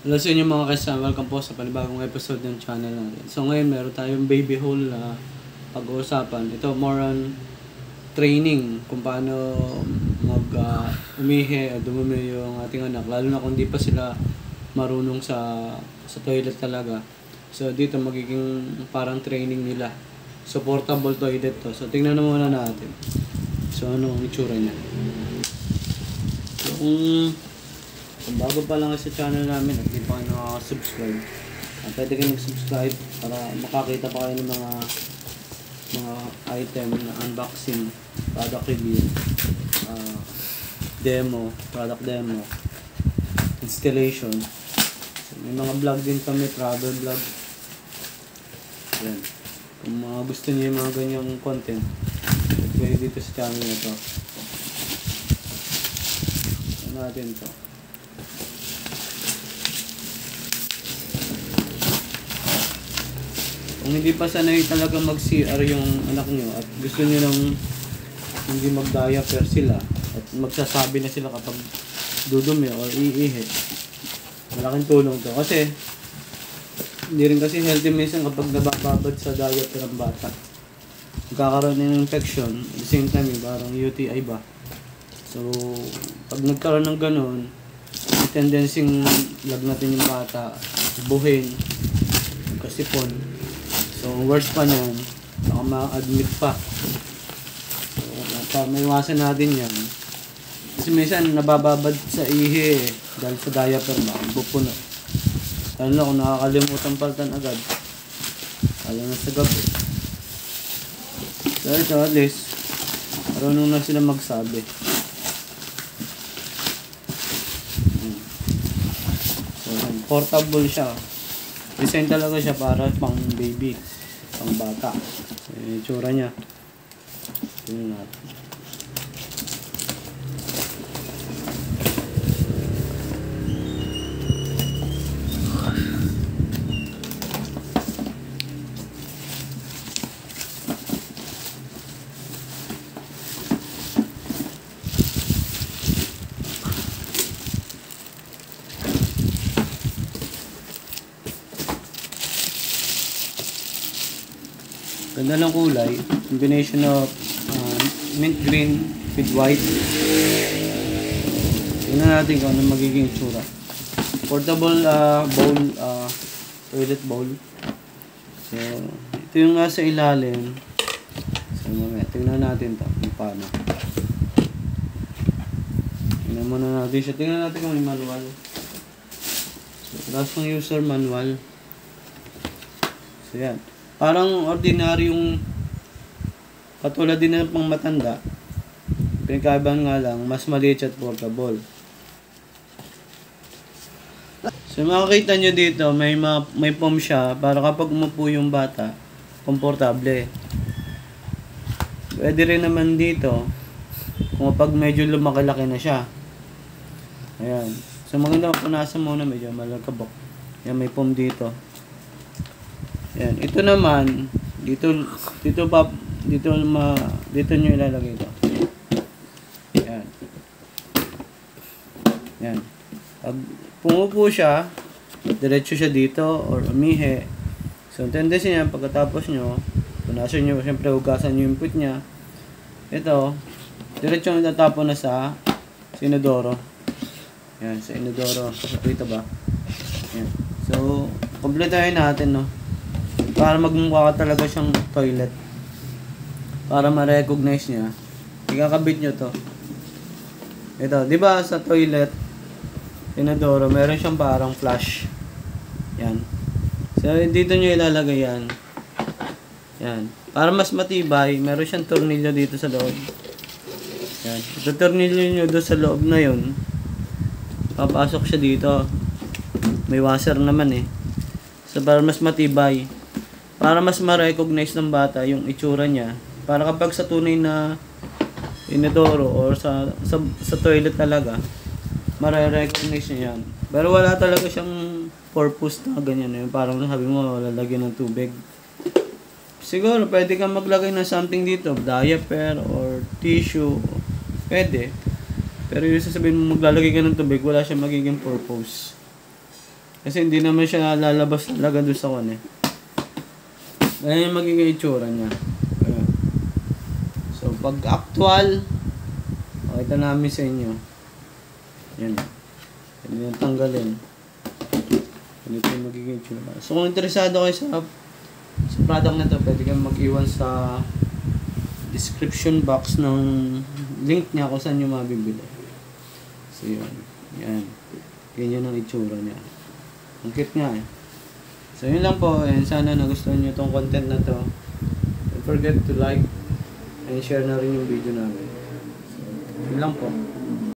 Hello sa inyo mga kasama, welcome po sa panibagong episode ng channel natin. So ngayon meron tayong baby hole na pag-uusapan. Ito more on training kung paano umihi o dumumi yung ating anak. Lalo na kung di pa sila marunong sa toilet talaga. So dito magiging parang training nila. So portable toilet to. So tingnan na muna natin. So ano ang itsura niya. So kung bago pa lang sa channel namin at di pa nakaka-subscribe, pwede kayo mag-subscribe para makakita pa kayo ng mga item na unboxing, product review, product demo, installation. So, may mga vlog din kami, travel vlog. Yan. Kung mga gusto niyo yung mga ganyang content, pwede dito sa channel na to. Ano natin to? Kung hindi pa sanay talaga mag-CR yung anak nyo at gusto nyo nang hindi mag-diaper sila at magsasabi na sila kapag dudumi o iihi, malaking tulong to. Kasi hindi rin kasi healthy minsan kapag nabababad sa diaper ang bata. Magkakaroon ng infection at the same time parang UTI ba. So pag nagkaroon ng ganun, may tendency lagnatin yung bata, buhin, kasipon. So, worst pa niyan, baka ma-admit pa. So, may iwasan natin yan. Kasi minsan, nabababad sa ihi dahil sa diaper ba, pupuno. Lalo na kung nakakalimutan paltan agad. Lalo na sa gabi. So, ito at least, marunong na sila magsabi. So, portable siya. Design talaga siya para pang baby, pang bata. Yung itsura niya. Tingnan natin. Ganda ng kulay, combination of mint green with white. Tingnan natin kung ano magiging tsura. Portable bowl, toilet bowl. So, ito yung nasa ilalim. So, mamaya, tingnan natin ito kung paano. Tingnan muna natin siya. Tingnan natin kung may manual. So, tapos ng user manual. So, yan. Parang ordinaryong katulad din ng pang matanda. Pinagkaibahan nga lang, mas maliit at portable. So makikita nyo dito, may foam siya para kapag umupo yung bata, komportable. Pwede rin naman dito, kung kapag medyo lumaki-laki na siya. Ayan. So maganda punasan muna, medyo malagkabok. Ayan, may foam dito. Yan, ito naman dito niyo ilalagay ito. Yan. Yan. Pag pumupo siya, diretso siya dito or umihi. So, tendency niya pagkatapos niyo, punasan niyo, siyempre hugasan niyo yung puwit niya. Ito, diretso na tatapon na sa inodoro. Yan, sa inodoro. Dito ba? Yan. So, kumpletahin natin, no? Para magmukha ka talaga siyang toilet. Para ma-recognize niya. Ikakabit nyo to. Ito, di ba sa toilet, inodoro, meron siyang parang flash. Yan. So, dito nyo ilalagay yan. Yan. Para mas matibay, meron siyang tornilyo dito sa loob. Yan. Ito tornilyo nyo doon sa loob na yun. Papasok siya dito. May washer naman eh. So, para mas matibay. Para mas ma-recognize ng bata yung itsura niya. Para kapag sa tunay na inodoro or sa toilet talaga, ma-recognize niya yan. Pero wala talaga siyang purpose na ganyan. Yung parang sabi mo, lalagyan ng tubig. Siguro, pwede kang maglagay ng something dito. Diaper or tissue. Pwede. Pero yung sasabihin mo maglalagay ka ng tubig, wala siyang magiging purpose. Kasi hindi naman siya lalabas talaga doon sa kanya. Ganyan yung magiging itsura niya. Ayan. So, pag actual, pakita namin sa inyo. Yan. Yan yung tanggalin. Ganito yung magiging itsura. So, kung interesado kayo sa product na to, pwede kayong mag-iwan sa description box ng link niya kung saan nyo mabibili. So, yun. Yan. Ganyan ang itsura niya. Ang cute nga eh. So, yun lang po. And sana nagustuhan nyo itong content na to. Don't forget to like and share na rin yung video namin. So, yun lang po.